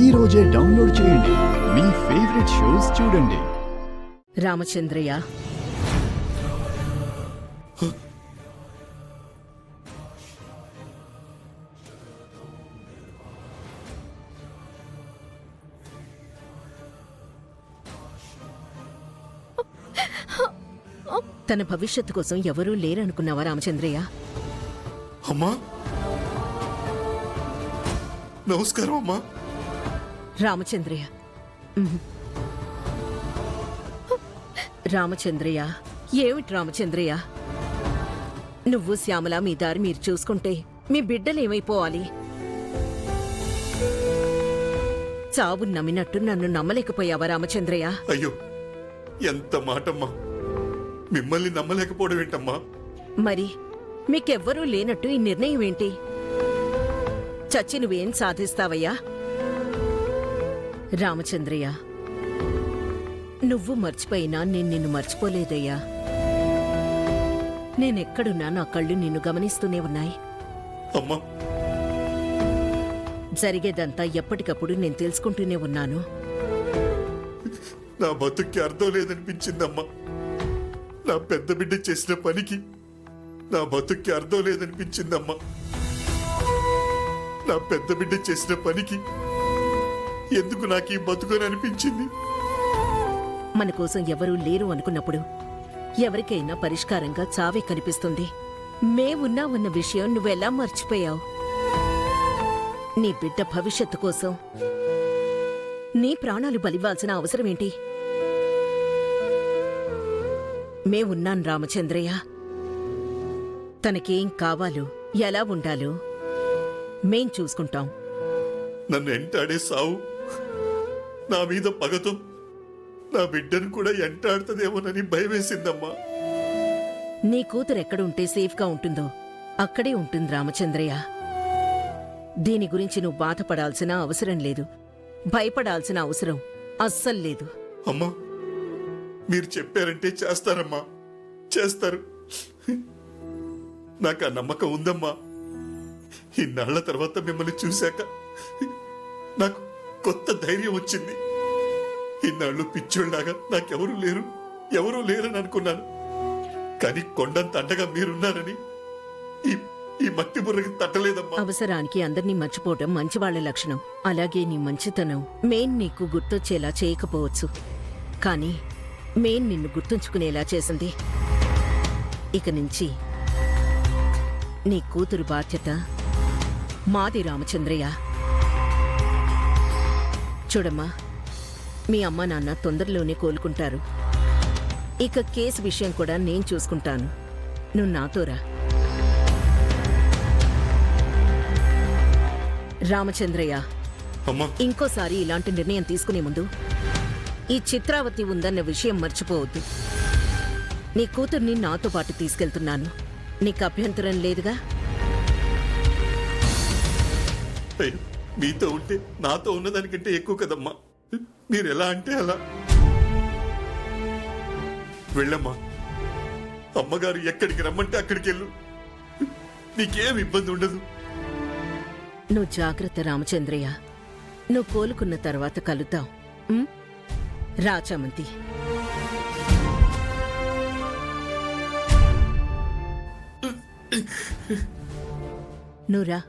ఈ రోజే డౌన్లోడ్ చేయండి. మీ ఫేవరెట్ షోస్ చూడండి. రామచంద్రయ్య, తన భవిష్యత్తు కోసం ఎవరూ లేరనుకున్నావా రామచంద్రయ్య? అమ్మా, నమస్కారం అమ్మా. రామచంద్రయ్య, రామచంద్రయ్య, ఏమిటి రామచంద్రయ్య? నువ్వు శ్యామల మీ దారి మీరు చూసుకుంటే మీ బిడ్డలేమైపోవాలి? చావు నమ్మినట్టు నన్ను నమ్మలేకపోయావా రామచంద్రయ్య? అయ్యో, ఎంత మాటమ్మా! మిమ్మల్ని నమ్మలేకపోవడం ఏంటమ్మా? మరి మీకెవ్వరూ లేనట్టు ఈ నిర్ణయం ఏంటి? చచ్చి నువ్వేం సాధిస్తావయ్యా? రామచంద్రయ్య, నువ్వు మర్చిపోయినా నేను నిన్ను మర్చిపోలేదయ్యా. నేనెక్కడున్నా నా కళ్ళు నిన్ను గమనిస్తూనే ఉన్నాయి. అమ్మా, జరిగేదంతా ఎప్పటికప్పుడు నేను తెలుసుకుంటూనే ఉన్నాను. నా బతుక్కి అర్థం లేదనిపించిందమ్మా. నా పెద్ద బిడ్డ చేసిన పనికి నా బతుక్కి అర్థం లేదనిపించిందమ్మా. నా పెద్ద బిడ్డ చేసిన పనికి ఎందుకు నాకు ఈ బతుకని అనిపించింది. మన కోసం ఎవరూ లేరు అనుకున్నప్పుడు ఎవరికైనా పరిష్కారంగా చావే కనిపిస్తుంది. మేమున్నామన్న విషయం నువ్వెలా మర్చిపోయావు? నీ బిడ్డ భవిష్యత్తు కోసం నీ ప్రాణాలు బలివ్వాల్సిన అవసరమేంటి? మేమున్నాం రామచంద్రయ్య. తనకేం కావాలో ఎలా ఉండాలో మేం చూసుకుంటాం. నన్ను ఎంటాడే సావు నా మీద పగతో నా బిడ్డను కూడా ఎంటాడుతుందేమోనని భయమేసిందమ్మా. నీ కూతురు ఎక్కడుంటే సేఫ్గా ఉంటుందో అక్కడే ఉంటుంది రామచంద్రయ్య. దీని గురించి నువ్వు బాధపడాల్సిన అవసరం లేదు, భయపడాల్సిన అవసరం అస్సలు లేదు. అమ్మా, మీరు చెప్పారంటే చేస్తారమ్మా, చేస్తారు. నాకు ఆ నమ్మకం ఉందమ్మా. ఇన్నాళ్ల తర్వాత మిమ్మల్ని చూశాక నాకు కొత్త ధైర్యం వచ్చింది. ఇన్నాళ్ళు పిచ్చోళ్ళలాగా నాకెవరూ లేరని అనుకున్నాను. కానీ కొండంత అండగా మీరున్నారని ఈ మట్టి బుర్రకి తట్టలేదమ్మా. అవసరానికి అందర్నీ మర్చిపోవటం మంచివాళ్ల లక్షణం. అలాగే నీ మంచితనం మేం నీకు గుర్తొచ్చేలా చేయకపోవచ్చు, కానీ మేం నిన్ను గుర్తుంచుకునేలా చేసింది. ఇక నుంచి నీ కూతురు బాధ్యత మాది రామచంద్రయ్య. చూడమ్మా, మీ అమ్మ నాన్న తొందరలోనే కోలుకుంటారు. ఇక కేసు విషయం కూడా నేను చూసుకుంటాను. నువ్వు నాతోరా. రామచంద్రయ్య, ఇంకోసారి ఇలాంటి నిర్ణయం తీసుకునే ముందు ఈ చిత్రావతి ఉందన్న విషయం మర్చిపోవద్దు. నీ కూతుర్ని నాతో పాటు తీసుకెళ్తున్నాను. నీకు అభ్యంతరం లేదుగా? మీతో ఉంటే నాతో ఉన్నదానికంటే ఎక్కువ కదమ్మా. మీరు ఎలా అంటే అలా. వెళ్ళమ్మా, అమ్మగారు ఎక్కడికి రమ్మంటే అక్కడికి వెళ్ళు. నీకేం ఇబ్బంది ఉండదు. నువ్వు జాగ్రత్త రామచంద్రయ్య. నువ్వు కోలుకున్న తర్వాత కలుద్దాం. రాచామంతి. నువ్వురా.